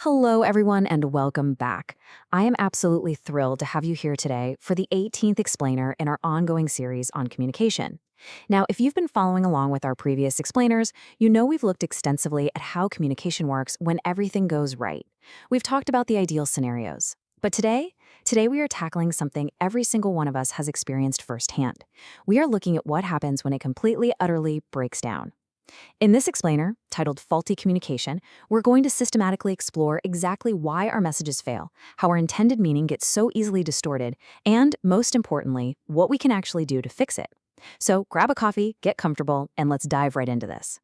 Hello, everyone, and welcome back. I am absolutely thrilled to have you here today for the 18th explainer in our ongoing series on communication. Now, if you've been following along with our previous explainers, you know we've looked extensively at how communication works when everything goes right. We've talked about the ideal scenarios. But today we are tackling something every single one of us has experienced firsthand. We are looking at what happens when it completely, utterly breaks down. In this explainer, titled Faulty Communication, we're going to systematically explore exactly why our messages fail, how our intended meaning gets so easily distorted, and, most importantly, what we can actually do to fix it. So grab a coffee, get comfortable, and let's dive right into this.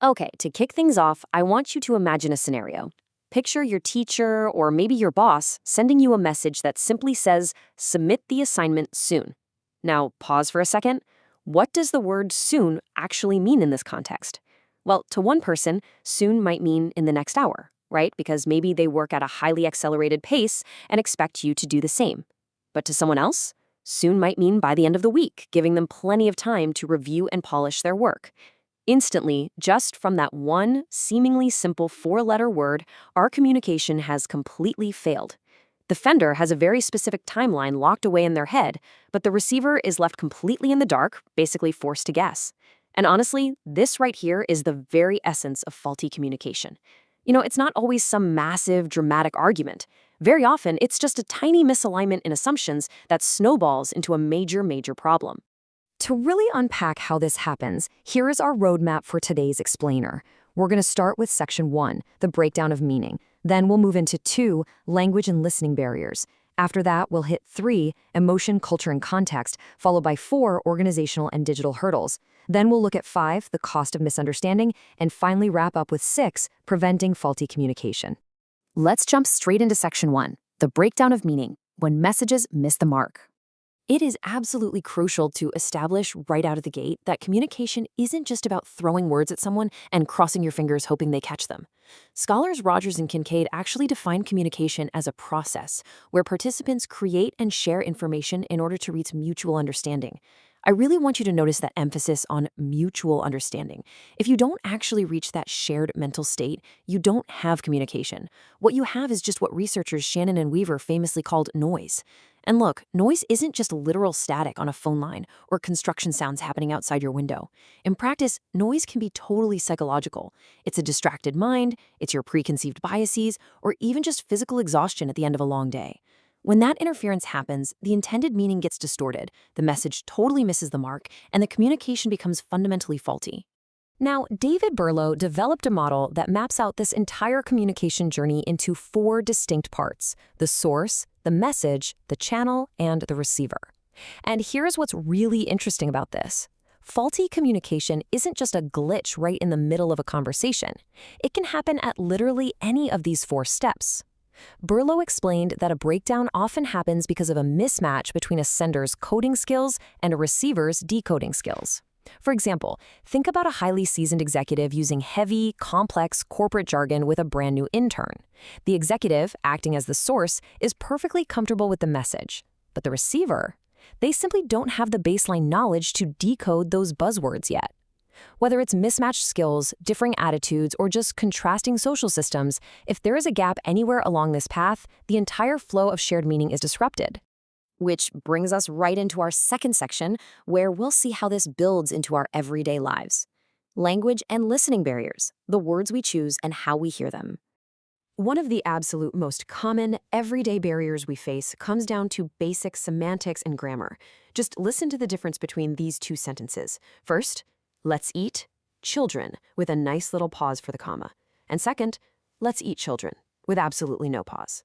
Okay, to kick things off, I want you to imagine a scenario. Picture your teacher or maybe your boss sending you a message that simply says, "Submit the assignment soon." Now, pause for a second. What does the word soon actually mean in this context? Well, to one person, soon might mean in the next hour, right? Because maybe they work at a highly accelerated pace and expect you to do the same. But to someone else, soon might mean by the end of the week, giving them plenty of time to review and polish their work. Instantly, just from that one seemingly simple four-letter word, our communication has completely failed. The sender has a very specific timeline locked away in their head, but the receiver is left completely in the dark, basically forced to guess. And honestly, this right here is the very essence of faulty communication. It's not always some massive, dramatic argument. Very often, it's just a tiny misalignment in assumptions that snowballs into a major problem. To really unpack how this happens, here is our roadmap for today's explainer. We're going to start with Section 1, the breakdown of meaning. Then we'll move into 2, language and listening barriers. After that, we'll hit 3, emotion, culture, and context, followed by 4, organizational and digital hurdles. Then we'll look at 5, the cost of misunderstanding, and finally wrap up with 6, preventing faulty communication. Let's jump straight into Section 1, the breakdown of meaning, when messages miss the mark. It is absolutely crucial to establish right out of the gate that communication isn't just about throwing words at someone and crossing your fingers hoping they catch them. Scholars Rogers and Kincaid actually define communication as a process where participants create and share information in order to reach mutual understanding. I really want you to notice that emphasis on mutual understanding. If you don't actually reach that shared mental state, you don't have communication. What you have is just what researchers Shannon and Weaver famously called noise. And look, noise isn't just literal static on a phone line or construction sounds happening outside your window. In practice, noise can be totally psychological. It's a distracted mind, it's your preconceived biases, or even just physical exhaustion at the end of a long day. When that interference happens, the intended meaning gets distorted, the message totally misses the mark, and the communication becomes fundamentally faulty. Now, David Berlow developed a model that maps out this entire communication journey into 4 distinct parts: the source, the message, the channel, and the receiver. And here's what's really interesting about this. Faulty communication isn't just a glitch right in the middle of a conversation. It can happen at literally any of these 4 steps. Berlow explained that a breakdown often happens because of a mismatch between a sender's coding skills and a receiver's decoding skills. For example, think about a highly seasoned executive using heavy, complex corporate jargon with a brand new intern. The executive, acting as the source, is perfectly comfortable with the message. But the receiver, they simply don't have the baseline knowledge to decode those buzzwords yet. Whether it's mismatched skills, differing attitudes, or just contrasting social systems, if there is a gap anywhere along this path, the entire flow of shared meaning is disrupted. Which brings us right into our second section, where we'll see how this builds into our everyday lives. Language and listening barriers, the words we choose and how we hear them. One of the absolute most common, everyday barriers we face comes down to basic semantics and grammar. Just listen to the difference between these 2 sentences. First, let's eat children, with a nice little pause for the comma. And second, let's eat children, with absolutely no pause.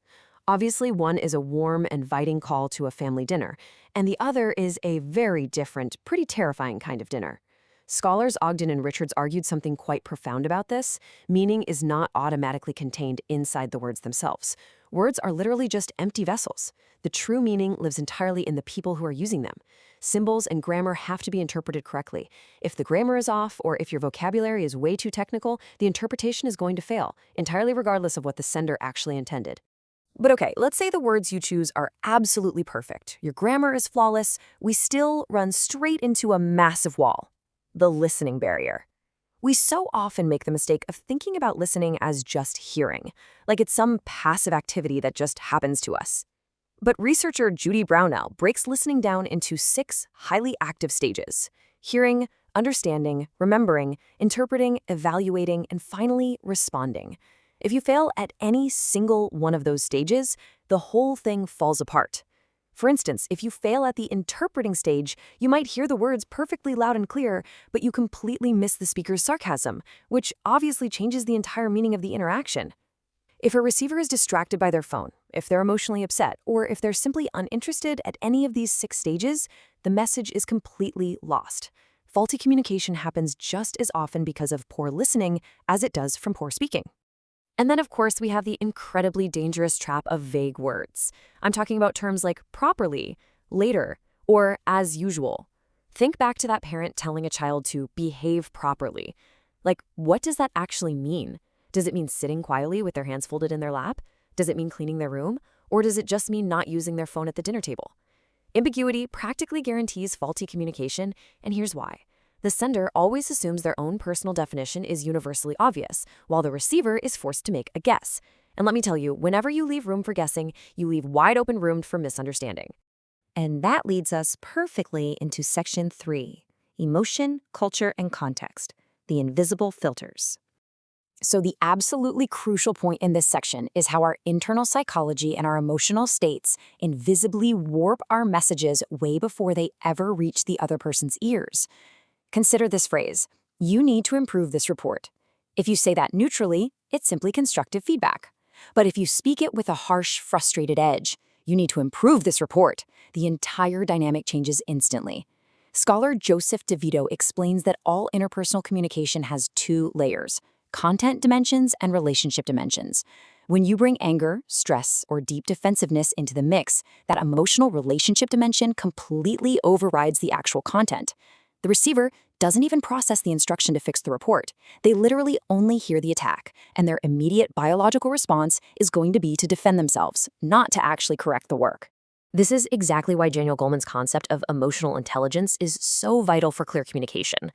Obviously, one is a warm, inviting call to a family dinner, and the other is a very different, pretty terrifying kind of dinner. Scholars Ogden and Richards argued something quite profound about this. Meaning is not automatically contained inside the words themselves. Words are literally just empty vessels. The true meaning lives entirely in the people who are using them. Symbols and grammar have to be interpreted correctly. If the grammar is off, or if your vocabulary is way too technical, the interpretation is going to fail, entirely regardless of what the sender actually intended. But okay, let's say the words you choose are absolutely perfect. Your grammar is flawless. We still run straight into a massive wall: the listening barrier. We so often make the mistake of thinking about listening as just hearing, like it's some passive activity that just happens to us. But researcher Judy Brownell breaks listening down into 6 highly active stages: hearing, understanding, remembering, interpreting, evaluating, and finally, responding. If you fail at any single one of those stages, the whole thing falls apart. For instance, if you fail at the interpreting stage, you might hear the words perfectly loud and clear, but you completely miss the speaker's sarcasm, which obviously changes the entire meaning of the interaction. If a receiver is distracted by their phone, if they're emotionally upset, or if they're simply uninterested at any of these 6 stages, the message is completely lost. Faulty communication happens just as often because of poor listening as it does from poor speaking. And then, of course, we have the incredibly dangerous trap of vague words. I'm talking about terms like properly, later, or as usual. Think back to that parent telling a child to behave properly. Like, what does that actually mean? Does it mean sitting quietly with their hands folded in their lap? Does it mean cleaning their room? Or does it just mean not using their phone at the dinner table? Ambiguity practically guarantees faulty communication, and here's why. The sender always assumes their own personal definition is universally obvious, while the receiver is forced to make a guess. And let me tell you, whenever you leave room for guessing, you leave wide open room for misunderstanding. And that leads us perfectly into Section 3, Emotion, Culture, and Context, the invisible filters. So the absolutely crucial point in this section is how our internal psychology and our emotional states invisibly warp our messages way before they ever reach the other person's ears. Consider this phrase: you need to improve this report. If you say that neutrally, it's simply constructive feedback. But if you speak it with a harsh, frustrated edge, you need to improve this report, the entire dynamic changes instantly. Scholar Joseph DeVito explains that all interpersonal communication has 2 layers: content dimensions and relationship dimensions. When you bring anger, stress, or deep defensiveness into the mix, that emotional relationship dimension completely overrides the actual content. The receiver doesn't even process the instruction to fix the report. They literally only hear the attack, and their immediate biological response is going to be to defend themselves, not to actually correct the work. This is exactly why Daniel Goleman's concept of emotional intelligence is so vital for clear communication.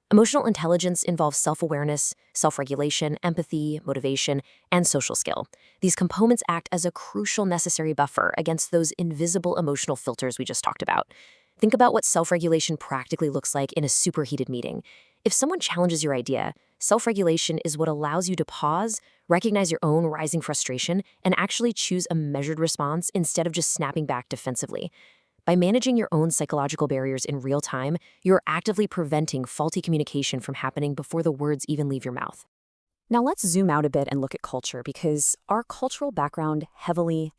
Emotional intelligence involves self-awareness, self-regulation, empathy, motivation, and social skill. These components act as a crucial necessary buffer against those invisible emotional filters we just talked about. Think about what self-regulation practically looks like in a superheated meeting. If someone challenges your idea, self-regulation is what allows you to pause, recognize your own rising frustration, and actually choose a measured response instead of just snapping back defensively. By managing your own psychological barriers in real time, you're actively preventing faulty communication from happening before the words even leave your mouth. Now let's zoom out a bit and look at culture, because our cultural background heavily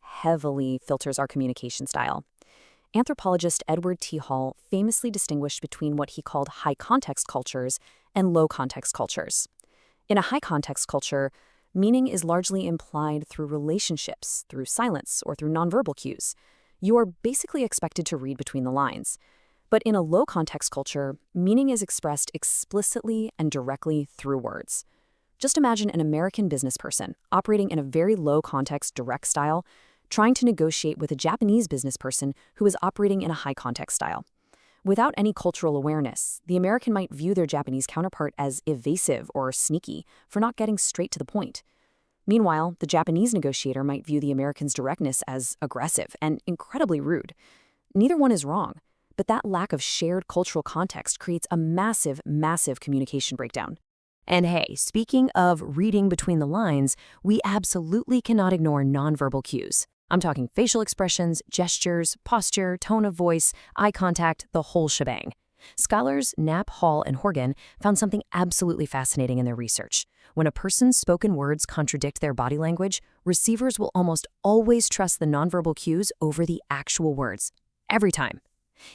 filters our communication style. Anthropologist Edward T. Hall famously distinguished between what he called high-context cultures and low-context cultures. In a high-context culture, meaning is largely implied through relationships, through silence, or through nonverbal cues. You are basically expected to read between the lines. But in a low-context culture, meaning is expressed explicitly and directly through words. Just imagine an American business person operating in a very low-context, direct style, trying to negotiate with a Japanese business person who is operating in a high-context style. Without any cultural awareness, the American might view their Japanese counterpart as evasive or sneaky for not getting straight to the point. Meanwhile, the Japanese negotiator might view the American's directness as aggressive and incredibly rude. Neither one is wrong, but that lack of shared cultural context creates a massive communication breakdown. And hey, speaking of reading between the lines, we absolutely cannot ignore nonverbal cues. I'm talking facial expressions, gestures, posture, tone of voice, eye contact, the whole shebang. Scholars Knapp, Hall, and Horgan found something absolutely fascinating in their research. When a person's spoken words contradict their body language, receivers will almost always trust the nonverbal cues over the actual words. Every time.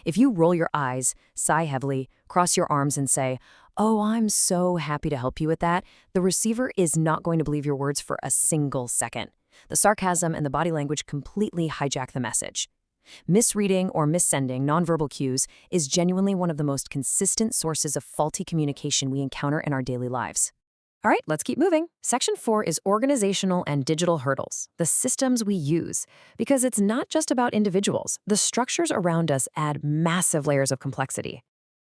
If you roll your eyes, sigh heavily, cross your arms, and say, "Oh, I'm so happy to help you with that," the receiver is not going to believe your words for a single second. The sarcasm and the body language completely hijack the message. Misreading or missending nonverbal cues is genuinely one of the most consistent sources of faulty communication we encounter in our daily lives. All right, let's keep moving. Section 4 is organizational and digital hurdles, the systems we use. Because it's not just about individuals. The structures around us add massive layers of complexity.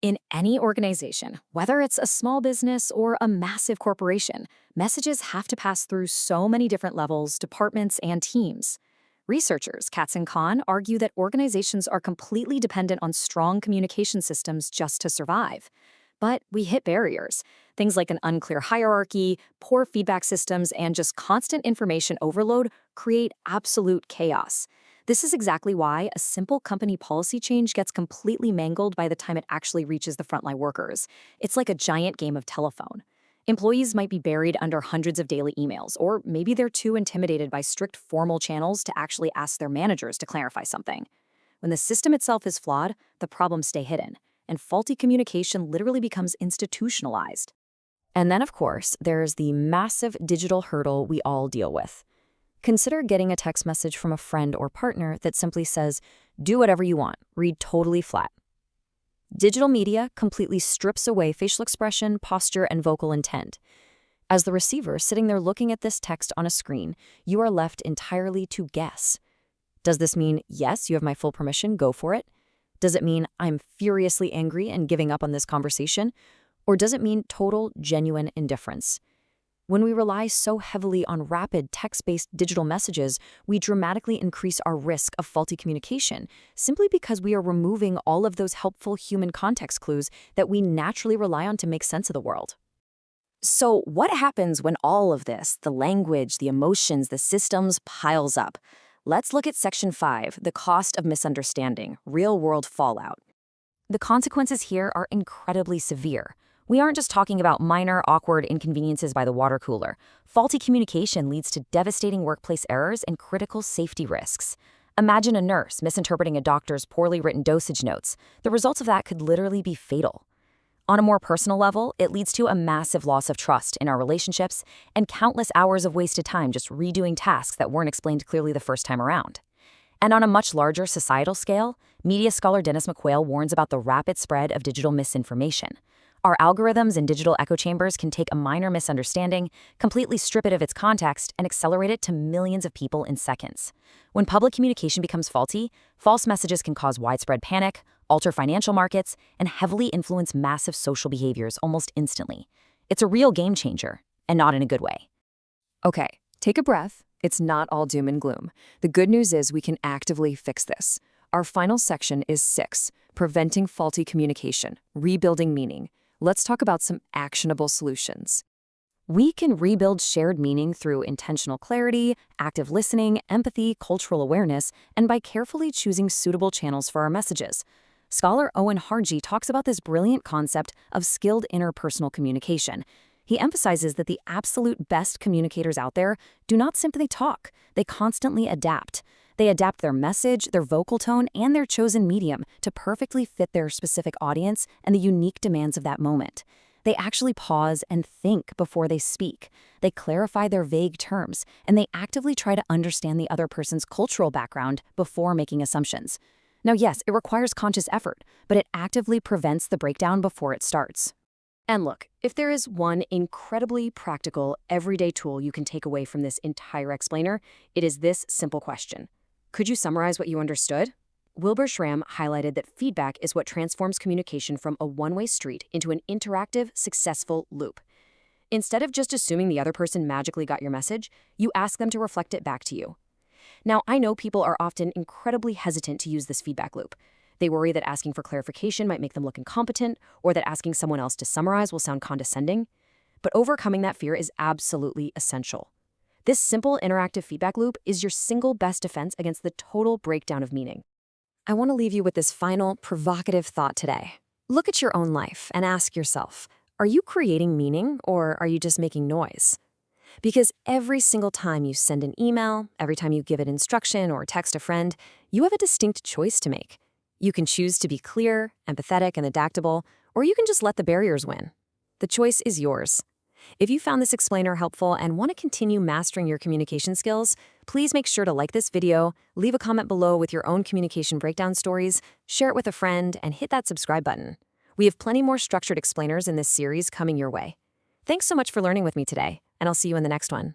In any organization, whether it's a small business or a massive corporation, messages have to pass through so many different levels, departments, and teams. Researchers, Katz and Kahn, argue that organizations are completely dependent on strong communication systems just to survive. But we hit barriers. Things like an unclear hierarchy, poor feedback systems, and just constant information overload create absolute chaos. This is exactly why a simple company policy change gets completely mangled by the time it actually reaches the frontline workers. It's like a giant game of telephone. Employees might be buried under hundreds of daily emails, or maybe they're too intimidated by strict formal channels to actually ask their managers to clarify something. When the system itself is flawed, the problems stay hidden, and faulty communication literally becomes institutionalized. And then, of course, there's the massive digital hurdle we all deal with. Consider getting a text message from a friend or partner that simply says, "Do whatever you want, read totally flat." Digital media completely strips away facial expression, posture, and vocal intent. As the receiver sitting there looking at this text on a screen, you are left entirely to guess. Does this mean, yes, you have my full permission, go for it? Does it mean I'm furiously angry and giving up on this conversation? Or does it mean total, genuine indifference? When we rely so heavily on rapid text-based digital messages, we dramatically increase our risk of faulty communication simply because we are removing all of those helpful human context clues that we naturally rely on to make sense of the world. So what happens when all of this, the language, the emotions, the systems, piles up? Let's look at Section 5, the cost of misunderstanding, real-world fallout. The consequences here are incredibly severe. We aren't just talking about minor, awkward inconveniences by the water cooler. Faulty communication leads to devastating workplace errors and critical safety risks. Imagine a nurse misinterpreting a doctor's poorly written dosage notes. The results of that could literally be fatal. On a more personal level, it leads to a massive loss of trust in our relationships and countless hours of wasted time just redoing tasks that weren't explained clearly the first time around. And on a much larger societal scale, media scholar Dennis McQuail warns about the rapid spread of digital misinformation. Our algorithms and digital echo chambers can take a minor misunderstanding, completely strip it of its context, and accelerate it to millions of people in seconds. When public communication becomes faulty, false messages can cause widespread panic, alter financial markets, and heavily influence massive social behaviors almost instantly. It's a real game changer, and not in a good way. Okay, take a breath. It's not all doom and gloom. The good news is we can actively fix this. Our final section is 6, preventing faulty communication, rebuilding meaning. Let's talk about some actionable solutions. We can rebuild shared meaning through intentional clarity, active listening, empathy, cultural awareness, and by carefully choosing suitable channels for our messages. Scholar Owen Harji talks about this brilliant concept of skilled interpersonal communication. He emphasizes that the absolute best communicators out there do not simply talk, they constantly adapt. They adapt their message, their vocal tone, and their chosen medium to perfectly fit their specific audience and the unique demands of that moment. They actually pause and think before they speak. They clarify their vague terms, and they actively try to understand the other person's cultural background before making assumptions. Now, yes, it requires conscious effort, but it actively prevents the breakdown before it starts. And look, if there is one incredibly practical, everyday tool you can take away from this entire explainer, it is this simple question. Could you summarize what you understood? Wilbur Schramm highlighted that feedback is what transforms communication from a one-way street into an interactive, successful loop. Instead of just assuming the other person magically got your message, you ask them to reflect it back to you. Now, I know people are often incredibly hesitant to use this feedback loop. They worry that asking for clarification might make them look incompetent, or that asking someone else to summarize will sound condescending. But overcoming that fear is absolutely essential. This simple interactive feedback loop is your single best defense against the total breakdown of meaning. I want to leave you with this final provocative thought today. Look at your own life and ask yourself, are you creating meaning or are you just making noise? Because every single time you send an email, every time you give an instruction or text a friend, you have a distinct choice to make. You can choose to be clear, empathetic, and adaptable, or you can just let the barriers win. The choice is yours. If you found this explainer helpful and want to continue mastering your communication skills, please make sure to like this video, leave a comment below with your own communication breakdown stories, share it with a friend, and hit that subscribe button. We have plenty more structured explainers in this series coming your way. Thanks so much for learning with me today, and I'll see you in the next one.